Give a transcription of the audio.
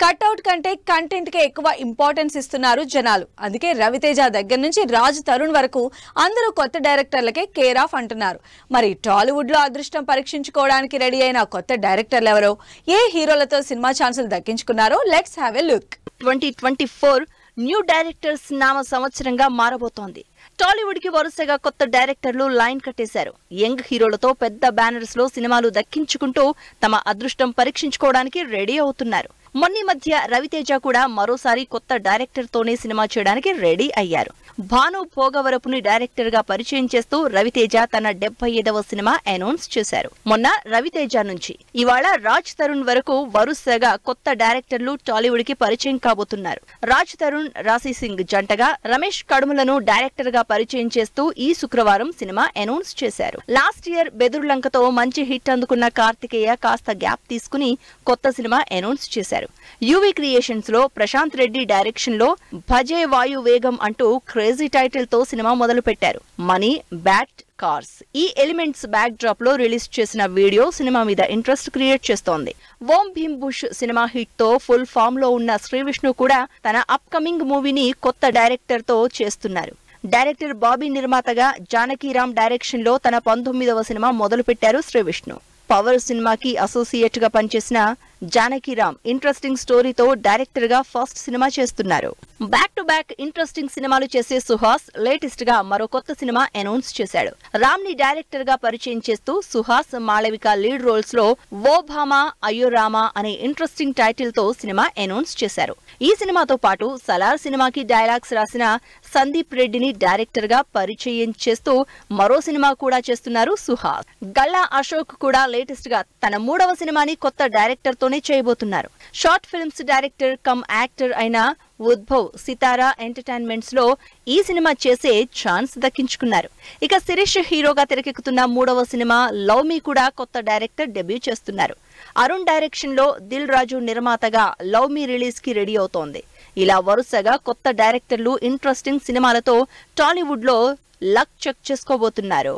Cutout కంటే content కే ఎక్కువ importance ఇస్తున్నారు జనాలు. అందుకే రవితేజ దగ్గర నుంచి రాజ్ తరుణ్ వరకు అందరూ కొత్త డైరెక్టర్లకే కేర్ ఆఫ్ అంటున్నారు. మరి టాలీవుడ్ లో అదృష్టం పరీక్షించుకోవడానికి రెడీ అయిన కొత్త డైరెక్టర్లు ఎవరో, ఏ హీరోలతో సినిమా ఛాన్సులు దక్కించుకున్నారో let's have a look. 2024 new directors నామ సంవత్సరంగా మారబోతోంది. టాలీవుడ్ కి వరుసగా కొత్త డైరెక్టర్లు లైన్ కట్టేశారు. యంగ్ హీరోలతో పెద్ద బ్యానర్స్ లో సినిమాలు దక్కించుకుంటూ తమ అదృష్టం పరీక్షించుకోవడానికి రెడీ అవుతున్నారు. మొన్న మధ్య రవితేజ కూడా మరోసారి కొత్త డైరెక్టర్ తోనే సినిమా చేయడానికి రెడీ అయ్యారు. భాను భోగవరపుని డైరెక్టర్ గా పరిచయం చేస్తూ రవితేజ తన 75వ సినిమా అనౌన్స్ చేశారు. మొన్న రవితేజ నుంచి ఇవాళ రాజ్ తరుణ్ వరకు వరుసగా కొత్త డైరెక్టర్లు టాలీవుడ్ కి పరిచయం కాబోతున్నారు. రాజ్ తరుణ్, రాశి సింగ్ జంటగా రమేష్ కడుములను డైరెక్టర్ గా పరిచయం చేస్తూ ఈ శుక్రవారం సినిమా అనౌన్స్ చేశారు. లాస్ట్ ఇయర్ బెదుర్లంకతో మంచి హిట్ అందుకున్న కార్తికేయ కాస్త గ్యాప్ తీసుకుని కొత్త సినిమా అనౌన్స్ చేశారు. యువి క్రియేషన్స్ లో ప్రశాంత్ రెడ్డి డైరెక్షన్ లో భజే వాయు వేగం అంటూ క్రేజీ టైటిల్ తో సినిమా మొదలు పెట్టారు. మనీ, బ్యాట్, కార్స్ ఈ ఎలిమెంట్స్ బ్యాక్ డ్రాప్ లో రిలీజ్ చేసిన వీడియో సినిమా మీద ఇంట్రెస్ట్ క్రియేట్ చేస్తోంది. ఓం భీమ్ బుష్ సినిమా హిట్ తో ఫుల్ ఫామ్ లో ఉన్న శ్రీవిష్ణు కూడా తన అప్ కమింగ్ మూవీని కొత్త డైరెక్టర్ తో చేస్తున్నారు. డైరెక్టర్ బాబీ నిర్మాతగా జానకీరామ్ డైరెక్షన్ లో తన 19వ సినిమా మొదలు పెట్టారు శ్రీవిష్ణు. పవర్ సినిమాకి అసోసియేట్ గా పనిచేసిన జానకీరామ్ ఇంట్రెస్టింగ్ స్టోరీతో డైరెక్టర్ గా ఫస్ట్ సినిమా చేస్తున్నారు. బ్యాక్ టు బ్యాక్ ఇంట్రెస్టింగ్ సినిమాలు చేసే సుహాస్ లేటెస్ట్ గా మరో కొత్త సినిమా అనౌన్స్ చేశాడు. రామ్ ని డైరెక్టర్ గా పరిచయం చేస్తూ సుహాస్, మాళవిక లీడ్ రోల్స్ లో ఓ భామా అయ్యో రామా అనే ఇంట్రెస్టింగ్ టైటిల్ తో సినిమా అనౌన్స్ చేశారు. ఈ సినిమాతో పాటు సలార్ సినిమాకి డైలాగ్స్ రాసిన సందీప్ రెడ్డిని డైరెక్టర్ గా పరిచయం చేస్తూ మరో సినిమా కూడా చేస్తున్నారు సుహాస్. గల్లా అశోక్ కూడా లేటెస్ట్ గా తన 3వ సినిమాని కొత్త డైరెక్టర్ తోనే చేయబోతున్నారు. Short films director come actor అయిన ఉద్భవ్ సితారా ఎంటర్టైన్మెంట్స్ లో ఈ సినిమా చేసే ఛాన్స్ దక్కించుకున్నారు. ఇక శిరీష్ హీరోగా తెరకెక్కుతున్న 3వ సినిమా లవ్ మీ కూడా కొత్త డైరెక్టర్ డెబ్యూ చేస్తున్నారు. అరుణ్ డైరెక్షన్ లో దిల్ రాజు నిర్మాతగా లవ్ మీ రిలీజ్ కి రెడీ అవుతోంది. ఇలా వరుసగా కొత్త డైరెక్టర్లు ఇంట్రెస్టింగ్ సినిమాలతో టాలీవుడ్ లో లక్ చెక్ చేసుకోబోతున్నారు.